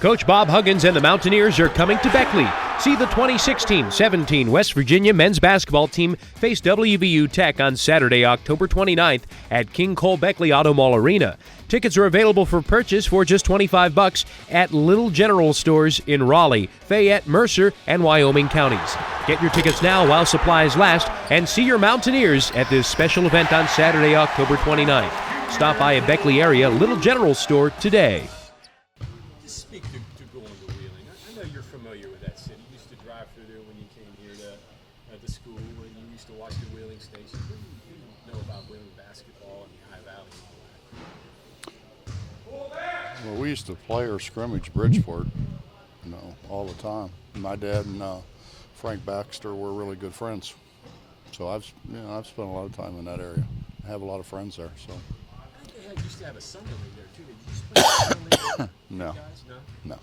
Coach Bob Huggins and the Mountaineers are coming to Beckley. See the 2016-17 West Virginia men's basketball team face WVU Tech on Saturday, October 29th at King Cole Beckley Auto Mall Arena. Tickets are available for purchase for just $25 at Little General stores in Raleigh, Fayette, Mercer, and Wyoming counties. Get your tickets now while supplies last and see your Mountaineers at this special event on Saturday, October 29th. Stop by a Beckley area Little General store today. Speak to going to Wheeling. I know you're familiar with that city. You used to drive through there when you came here to school, and you used to watch the Wheeling station. What do you know about Wheeling basketball and the High Valley? Well, we used to play or scrimmage Bridgeport, all the time. My dad and Frank Baxter were really good friends, so I've spent a lot of time in that area. I have a lot of friends there. So. They used to have a summer league there too. Did you just play summer league there? No. No.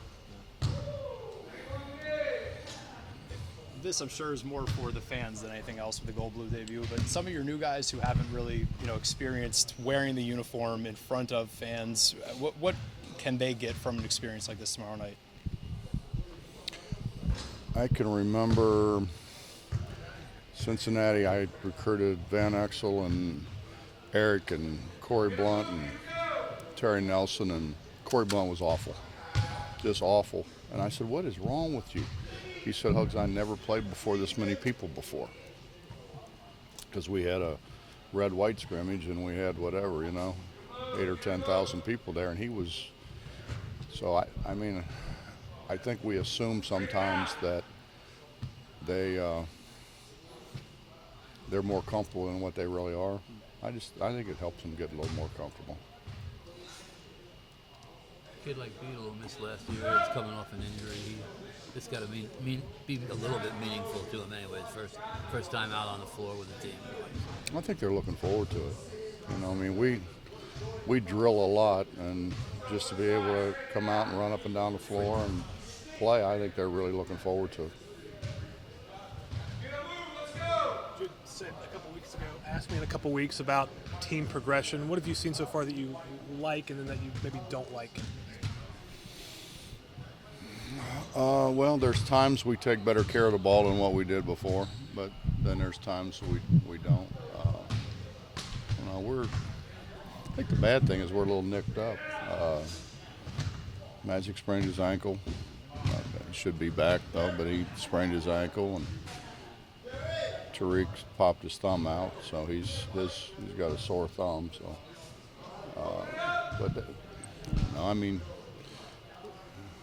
This, I'm sure, is more for the fans than anything else with the Gold Blue debut, but some of your new guys who haven't really, experienced wearing the uniform in front of fans, what can they get from an experience like this tomorrow night? I can remember Cincinnati. I recruited Van Exel and Eric and Corey Blunt and Terry Nelson, and Corey Blunt was awful, just awful. And I said, "What is wrong with you?" He said, "Hugs, I never played before this many people before." Because we had a red-white scrimmage and we had whatever, 8 or 10,000 people there, and he was. So I think we assume sometimes that they're more comfortable than what they really are. I think it helps them get a little more comfortable. A kid like Beetle, who missed last year, is coming off an injury. It's got to be a little bit meaningful to him anyway. It's first time out on the floor with the team. I think they're looking forward to it. We drill a lot, and just to be able to come out and run up and down the floor and play, I think they're really looking forward to it. You said asked me in a couple weeks about team progression. What have you seen so far that you like and then that you maybe don't like? Well, there's times we take better care of the ball than what we did before, but then there's times we don't. I think the bad thing is we're a little nicked up. Magic sprained his ankle. He should be back though, but he sprained his ankle, and Tariq popped his thumb out, so he's got a sore thumb. So,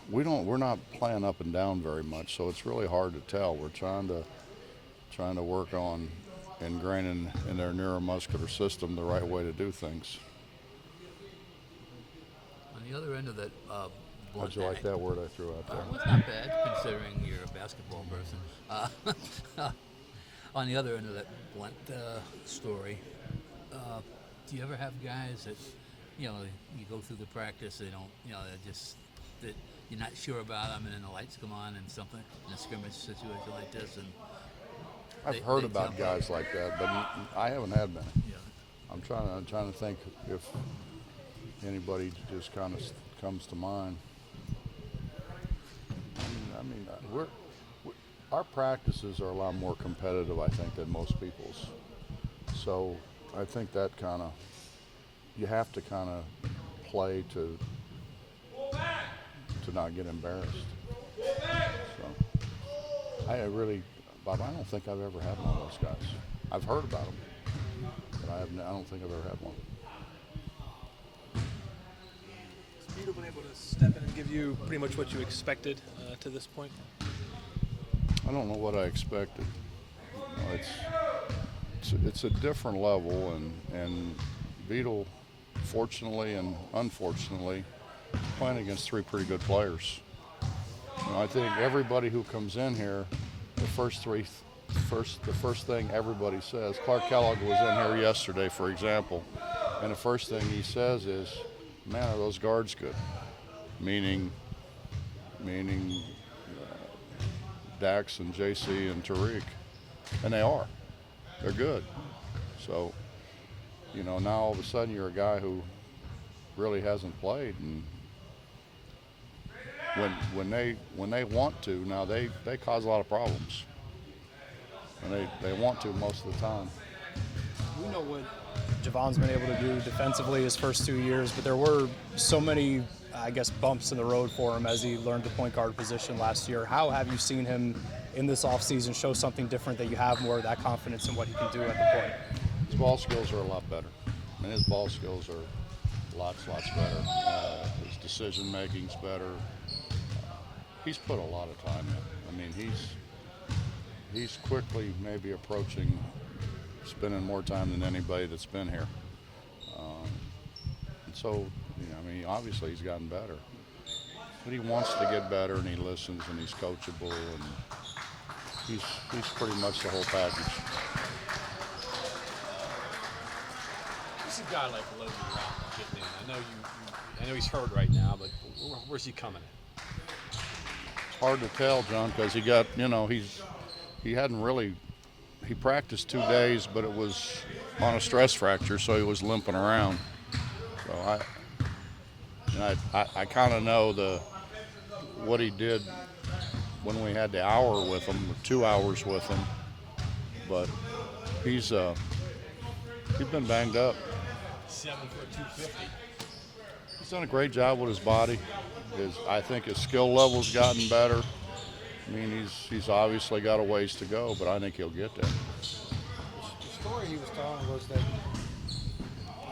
we're not playing up and down very much, so it's really hard to tell. We're trying to work on ingraining in their neuromuscular system the right way to do things. On the other end of that, how'd you like that word I threw out there? Well, it's not bad considering you're a basketball person. On the other end of that blunt story, do you ever have guys that, you go through the practice, they don't, they're just, that you're not sure about them, and then the lights come on and something in a scrimmage situation like this, and I've heard about guys like that, but I haven't had many. Yeah. I'm trying to think if anybody just kind of comes to mind. Our practices are a lot more competitive, I think, than most people's. So I think that you have to play to not get embarrassed. So Bob, I don't think I've ever had one of those guys. I've heard about them, but I don't think I've ever had one. Has Beetle been able to step in and give you pretty much what you expected to this point? I don't know what I expected. It's a different level, and Beetle, fortunately and unfortunately, is playing against three pretty good players. I think everybody who comes in here, the first thing everybody says. Clark Kellogg was in here yesterday, for example, and the first thing he says is, "Man, are those guards good?" Meaning. Dax and JC and Tariq, and they are. They're good. So, now all of a sudden you're a guy who really hasn't played, and when they want to, now they cause a lot of problems. And they want to most of the time. We know what Javon's been able to do defensively his first 2 years, but there were so many, I guess, bumps in the road for him as he learned the point guard position last year. How have you seen him in this offseason show something different, that you have more of that confidence in what he can do at the point? His ball skills are a lot better. I mean, his ball skills are lots better. His decision making's better. He's put a lot of time in. I mean, he's quickly maybe approaching spending more time than anybody that's been here. And so, you know, I mean, obviously he's gotten better. But he wants to get better, and he listens, and he's coachable, and he's pretty much the whole package. What's a guy like Logan Rock getting in? I know he's hurt right now, but where's he coming in? It's hard to tell, John, because he got, you know, he hadn't really. He practiced 2 days, but it was on a stress fracture, so he was limping around. So I kind of know what he did when we had the hour with him, 2 hours with him. But he's been banged up. 7 foot 250. He's done a great job with his body. I think his skill level's gotten better. I mean, he's obviously got a ways to go, but I think he'll get there. The story he was telling was that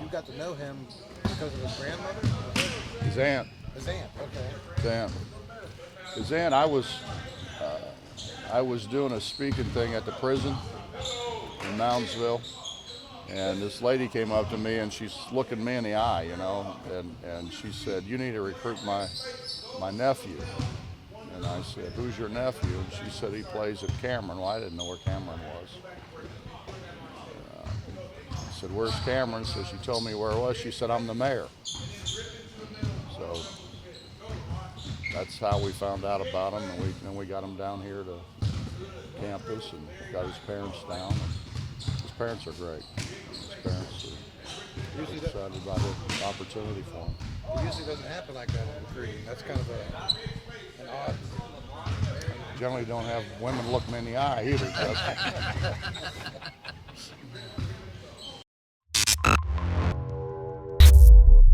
you got to know him because of his grandmother? His aunt. His aunt, okay. His aunt. His aunt, I was doing a speaking thing at the prison in Moundsville, and this lady came up to me, and she's looking me in the eye, you know, and she said, "You need to recruit my nephew." And I said, "Who's your nephew?" And she said, "He plays at Cameron." Well, I didn't know where Cameron was. I said, "Where's Cameron?" So she told me where it was. She said, "I'm the mayor." So that's how we found out about him, and then we got him down here to campus and got his parents down. And his parents are great. His parents are excited about the opportunity for him. It usually doesn't happen like that in recruiting. That's kind of an odd. Generally don't have women look me in the eye either, Justin.